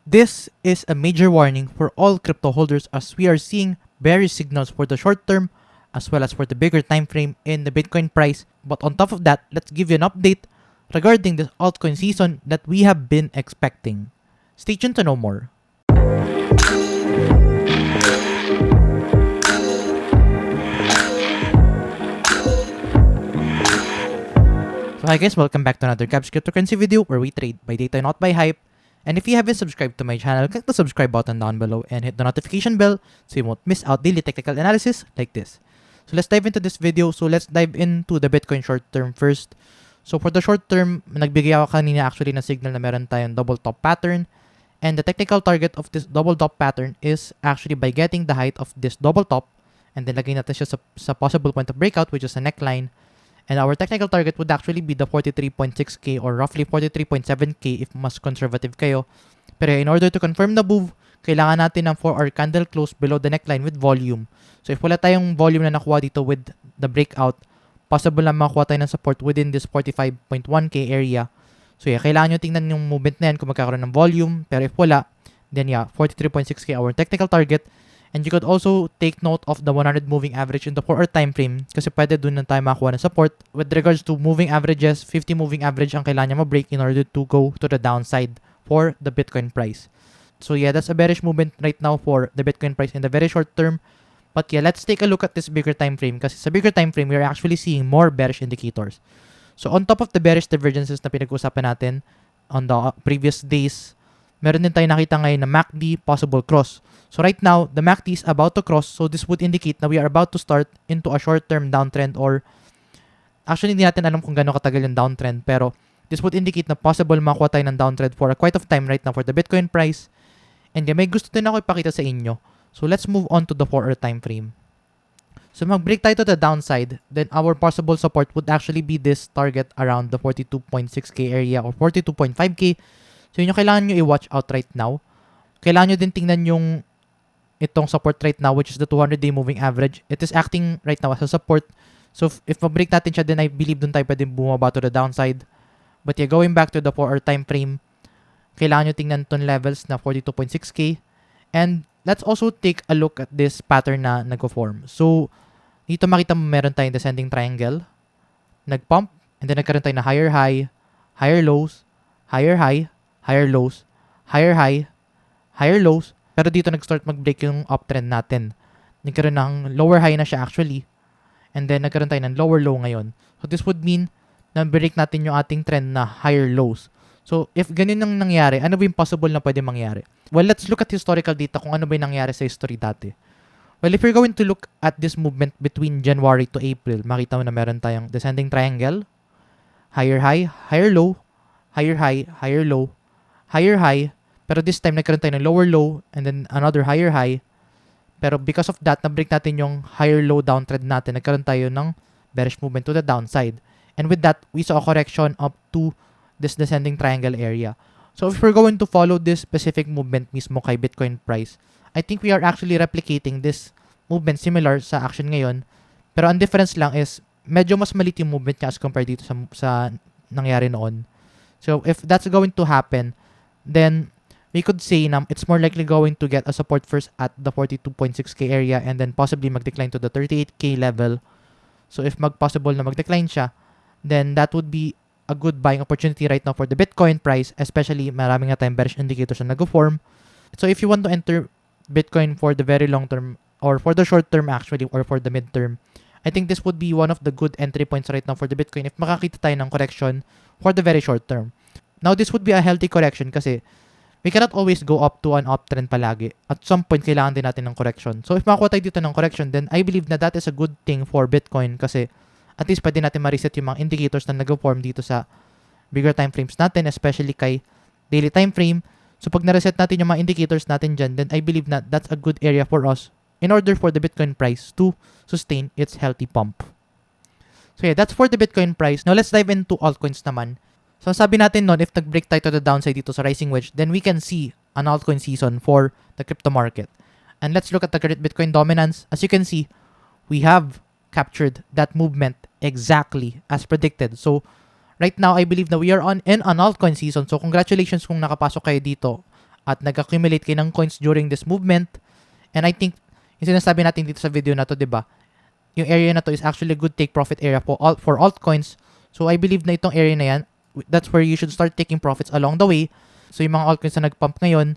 This is a major warning for all crypto holders as we are seeing bearish signals for the short term as well as for the bigger time frame in the Bitcoin price. But on top of that, let's give you an update regarding this altcoin season that we have been expecting. Stay tuned to know more. So hi guys, welcome back to another gabscrypto video where we trade by data not by hype. And if you haven't subscribed to my channel, click the subscribe button down below and hit the notification bell so you won't miss out daily technical analysis like this. So let's dive into this video. So let's dive into the Bitcoin short term first. So for the short term, nagbigay ako kanina actually na signal na meron tayong double top pattern. And the technical target of this double top pattern is actually by getting the height of this double top and then lagay natin siya sa possible point of breakout, which is a neckline. And our technical target would actually be the 43.6k or roughly 43.7k if mas conservative kayo. Pero in order to confirm the move, kailangan natin ng 4-hour candle close below the neckline with volume. So if wala tayong volume na nakuha dito with the breakout, possible na makakuha tayo ng support within this 45.1k area. So yeah, kailangan nyo tingnan yung movement na yan kung magkakaroon ng volume. Pero if wala, then yeah, 43.6k our technical target. And you could also take note of the 100 moving average in the 4-hour time frame kasi pwede dun na tayo makakuha ng support. With regards to moving averages, 50 moving average ang kailangan niya ma-break in order to go to the downside for the Bitcoin price. So yeah, that's a bearish movement right now for the Bitcoin price in the very short term. But yeah, let's take a look at this bigger time frame kasi sa bigger time frame, we're actually seeing more bearish indicators. So on top of the bearish divergences na pinag-usapan natin on the previous days, meron din tayo nakita ngayon na MACD possible cross. So right now, the MACD is about to cross. So this would indicate na we are about to start into a short-term downtrend or actually hindi natin alam kung gano'ng katagal yung downtrend. Pero this would indicate na possible makuha tayo ng downtrend for a quite of time right now for the Bitcoin price. And yeah, may gusto din ako ipakita sa inyo. So let's move on to the 4-hour time frame. So mag-break tayo to the downside, then our possible support would actually be this target around the 42.6k area or 42.5k. So yun yung kailangan nyo i-watch out right now. Kailangan nyo din tingnan yung itong support right now, which is the 200-day moving average. It is acting right now as a support. So if ma-break natin siya, then I believe dun tayo pwede bumaba to the downside. But yeah, going back to the 4-hour time frame, kailangan nyo tingnan itong levels na 42.6k. And let's also take a look at this pattern na nag-form. So dito makita mo meron tayong descending triangle, nag-pump, and then nagkaroon tayo na higher high, higher lows, higher high, higher lows, higher high, higher lows. Pero dito nag-start mag-break yung uptrend natin. Nagkaroon ng lower high na siya actually. And then nagkaroon tayo ng lower low ngayon. So this would mean na break natin yung ating trend na higher lows. So if ganun ang nangyari, ano ba yung possible na pwede mangyari? Well, let's look at historical data kung ano ba yung nangyari sa history dati. Well, if you're going to look at this movement between January to April, makita mo na meron tayong descending triangle, higher high, higher low, higher high, higher low, higher high. Pero this time, nagkaroon tayo ng lower low and then another higher high. Pero because of that, na-break natin yung higher low downtrend natin. Nagkaroon tayo ng bearish movement to the downside. And with that, we saw a correction up to this descending triangle area. So if we're going to follow this specific movement mismo kay Bitcoin price, I think we are actually replicating this movement similar sa action ngayon. Pero ang difference lang is, medyo mas malit yung movement niya as compared dito sa nangyari noon. So if that's going to happen, then we could say na it's more likely going to get a support first at the 42.6k area and then possibly mag-decline to the 38k level. So if possible na mag-decline siya, then that would be a good buying opportunity right now for the Bitcoin price, especially maraming nga tayong bearish indicators na nag-form. So if you want to enter Bitcoin for the very long term or for the short term actually or for the mid term, I think this would be one of the good entry points right now for the Bitcoin if makakita tayo ng correction for the very short term. Now this would be a healthy correction kasi we cannot always go up to an uptrend palagi. At some point, kailangan din natin ng correction. So if makakuha tayo dito ng correction, then I believe na that is a good thing for Bitcoin kasi at least pwede natin ma-reset yung mga indicators na nag-form dito sa bigger time frames natin, especially kay daily time frame. So pag na-reset natin yung mga indicators natin dyan, then I believe na that's a good area for us in order for the Bitcoin price to sustain its healthy pump. So yeah, that's for the Bitcoin price. Now let's dive into altcoins naman. So sabi natin nun, if nag-break tayo to the downside dito sa rising wedge, then we can see an altcoin season for the crypto market. And let's look at the current Bitcoin dominance. As you can see, we have captured that movement exactly as predicted. So right now, I believe na we are in an altcoin season. So congratulations kung nakapasok kayo dito. at nag-accumulate kayo ng coins during this movement. And I think, yung sinasabi natin dito sa video na to, diba? Yung area na to is actually a good take profit area for altcoins. So I believe na itong area na yan, that's where you should start taking profits along the way. So yung mga altcoins na nag-pump ngayon,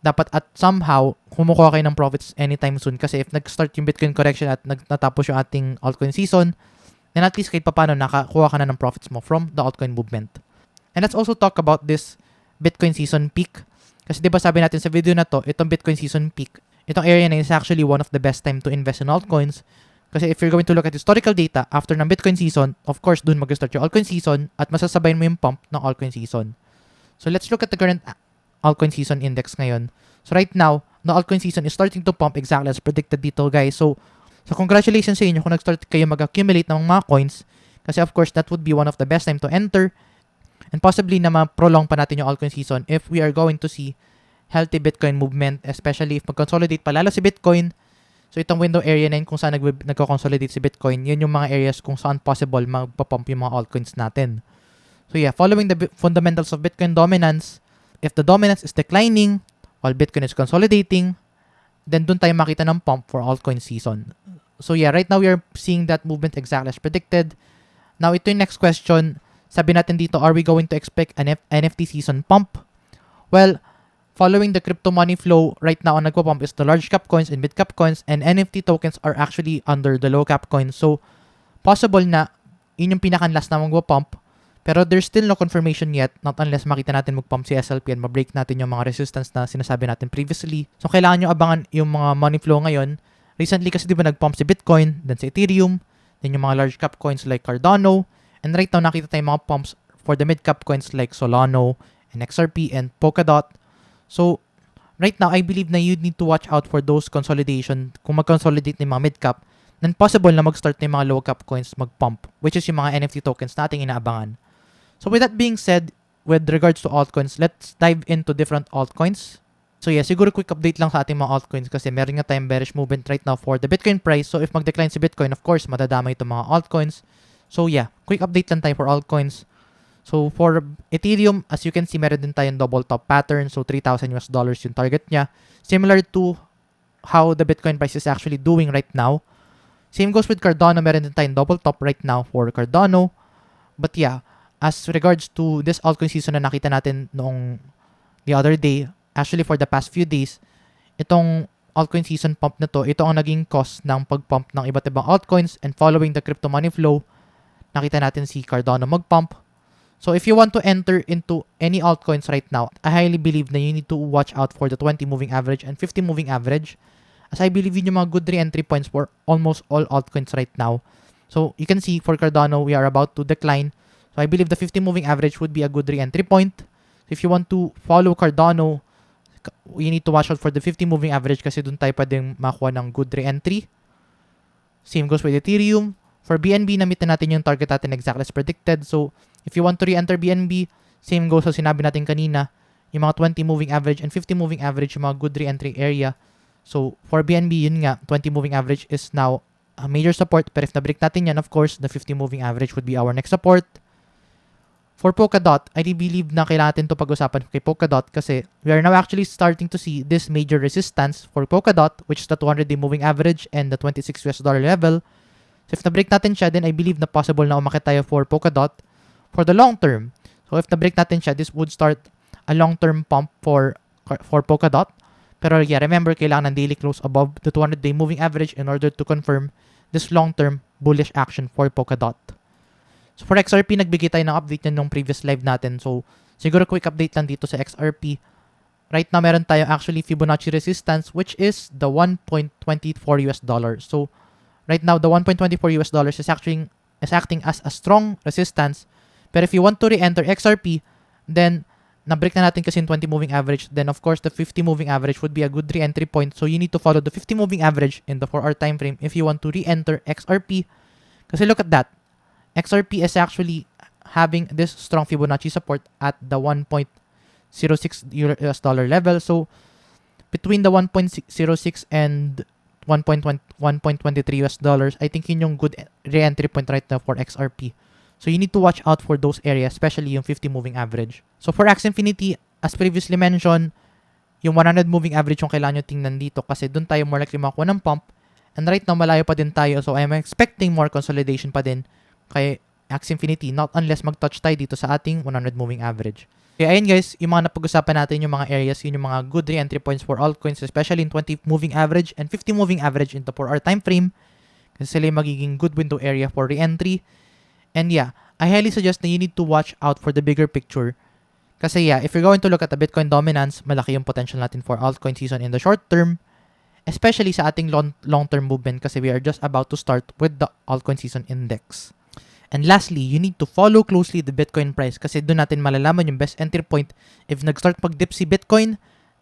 dapat at somehow, kumukuha kayo ng profits anytime soon. Kasi if nag-start yung Bitcoin correction at natapos yung ating altcoin season, then at least kahit paano nakakuha ka na ng profits mo from the altcoin movement. And let's also talk about this Bitcoin season peak. Kasi diba sabi natin sa video na to, itong Bitcoin season peak, itong area na is actually one of the best time to invest in altcoins. Kasi if you're going to look at historical data, after ng Bitcoin season, of course, dun mag-start yung altcoin season at masasabayin mo yung pump ng altcoin season. So let's look at the current altcoin season index ngayon. So right now, the altcoin season is starting to pump exactly as predicted dito, guys. So congratulations sa inyo kung nag-start kayo mag-accumulate ng mga coins. Kasi of course, that would be one of the best time to enter. And possibly na ma-prolong pa natin yung altcoin season if we are going to see healthy Bitcoin movement, especially if mag-consolidate pa lalo si Bitcoin. So itong window area na yun kung saan nagko-consolidate si Bitcoin, yun yung mga areas kung saan possible magpa-pump yung mga altcoins natin. So yeah, following the fundamentals of Bitcoin dominance, if the dominance is declining while Bitcoin is consolidating, then dun tayo makita ng pump for altcoin season. So yeah, right now we are seeing that movement exactly as predicted. Now ito yung next question. Sabi natin dito, are we going to expect an NFT season pump? Well, following the crypto money flow, right now ang nagpo-pump is the large cap coins and mid cap coins, and NFT tokens are actually under the low cap coins. So, possible na yun yung pinaka-last na magpo-pump, pero there's still no confirmation yet, not unless makita natin mag-pump si SLP and ma-break natin yung mga resistance na sinasabi natin previously. So, kailangan nyo abangan yung mga money flow ngayon. Recently kasi di ba nag-pump si Bitcoin, then si Ethereum, then yung mga large cap coins like Cardano, and right now nakita tayong mga pumps for the mid cap coins like Solano and XRP and Polkadot. So, right now, I believe na you need to watch out for those consolidation. Kung mag-consolidate na yung mga mid-cap, then possible na mag-start na yung mga low-cap coins mag-pump, which is yung mga NFT tokens nating inaabangan. So, with that being said, with regards to altcoins, let's dive into different altcoins. So, yeah, siguro quick update lang sa ating mga altcoins kasi meron nga tayong bearish movement right now for the Bitcoin price. So, if mag-decline si Bitcoin, of course, madadamay itong mga altcoins. So, yeah, quick update lang tayo for altcoins. So, for Ethereum, as you can see, meron din tayong double top pattern. So, $3,000 yung target niya. Similar to how the Bitcoin price is actually doing right now. Same goes with Cardano. Meron din tayong double top right now for Cardano. But yeah, as regards to this altcoin season na nakita natin noong the other day, actually for the past few days, itong altcoin season pump na to, ito ang naging cause ng pag-pump ng iba't ibang altcoins, and following the crypto money flow, nakita natin si Cardano mag-pump. So if you want to enter into any altcoins right now, I highly believe na you need to watch out for the 20 moving average and 50 moving average, as I believe yun yung mga good re-entry points for almost all altcoins right now. So you can see for Cardano, we are about to decline. So I believe the 50 moving average would be a good re-entry point. So if you want to follow Cardano, you need to watch out for the 50 moving average kasi dun tayo pwedeng makuha ng good re-entry. Same goes with Ethereum. For BNB, na-meet na natin yung target natin exactly as predicted. So if you want to re-enter BNB, same goes sa sinabi natin kanina, yung mga 20 moving average and 50 moving average, yung mga good re-entry area. So for BNB, yun nga, 20 moving average is now a major support. Pero if na-break natin yan, of course, the 50 moving average would be our next support. For Polkadot, I believe na kailangan natin ito pag-usapan kay Polkadot kasi we are now actually starting to see this major resistance for Polkadot, which is the 200-day moving average and the $26 level. So if na-break natin siya, then I believe na possible na umakit tayo for Polkadot for the long term. So if na-break natin siya, this would start a long-term pump for Polkadot. Pero yeah, remember, kailangan ng daily close above the 200-day moving average in order to confirm this long-term bullish action for Polkadot. So for XRP, nagbigay tayo ng update yan nung previous live natin. So siguro quick update lang dito sa XRP. Right now, meron tayo actually Fibonacci resistance, which is the $1.24. So right now, the $1.24 is acting as a strong resistance. Pero if you want to re-enter XRP, then na-break na natin kasi yung 20 moving average. Then of course, the 50 moving average would be a good re-entry point. So you need to follow the 50 moving average in the 4-hour time frame if you want to re-enter XRP. Kasi look at that. XRP is actually having this strong Fibonacci support at the $1.06 level. So between the 1.06 and $1.23, I think yun yung good re-entry point right now for XRP. So you need to watch out for those areas, especially yung 50 moving average. So for Axie Infinity, as previously mentioned, Yung 100 moving average yung kailangan nyo tingnan dito kasi doon tayo more likely makakuha ng pump. And right now, malayo pa din tayo. So, I'm expecting more consolidation pa din kay Axie Infinity, not unless mag-touch tayo dito sa ating 100 moving average. Kaya ayun guys, yung mga napag-usapan natin, yung mga areas, yun yung mga good re-entry points for altcoins, especially in 20 moving average and 50 moving average into 4-hour time frame. Kasi sila yung magiging good window area for re-entry. And yeah, I highly suggest na you need to watch out for the bigger picture. Kasi yeah, if you're going to look at the Bitcoin dominance, malaki yung potential natin for altcoin season in the short term. Especially sa ating long-term movement kasi we are just about to start with the altcoin season index. And lastly, you need to follow closely the Bitcoin price kasi doon natin malalaman yung best entry point. If nag-start pag-dip si Bitcoin,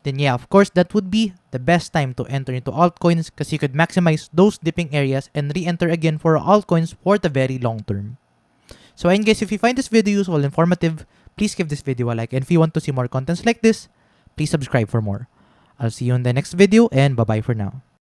then yeah, of course, that would be the best time to enter into altcoins kasi you could maximize those dipping areas and re-enter again for altcoins for the very long term. So ayun guys, if you find this video useful and informative, please give this video a like. And if you want to see more contents like this, please subscribe for more. I'll see you in the next video and bye-bye for now.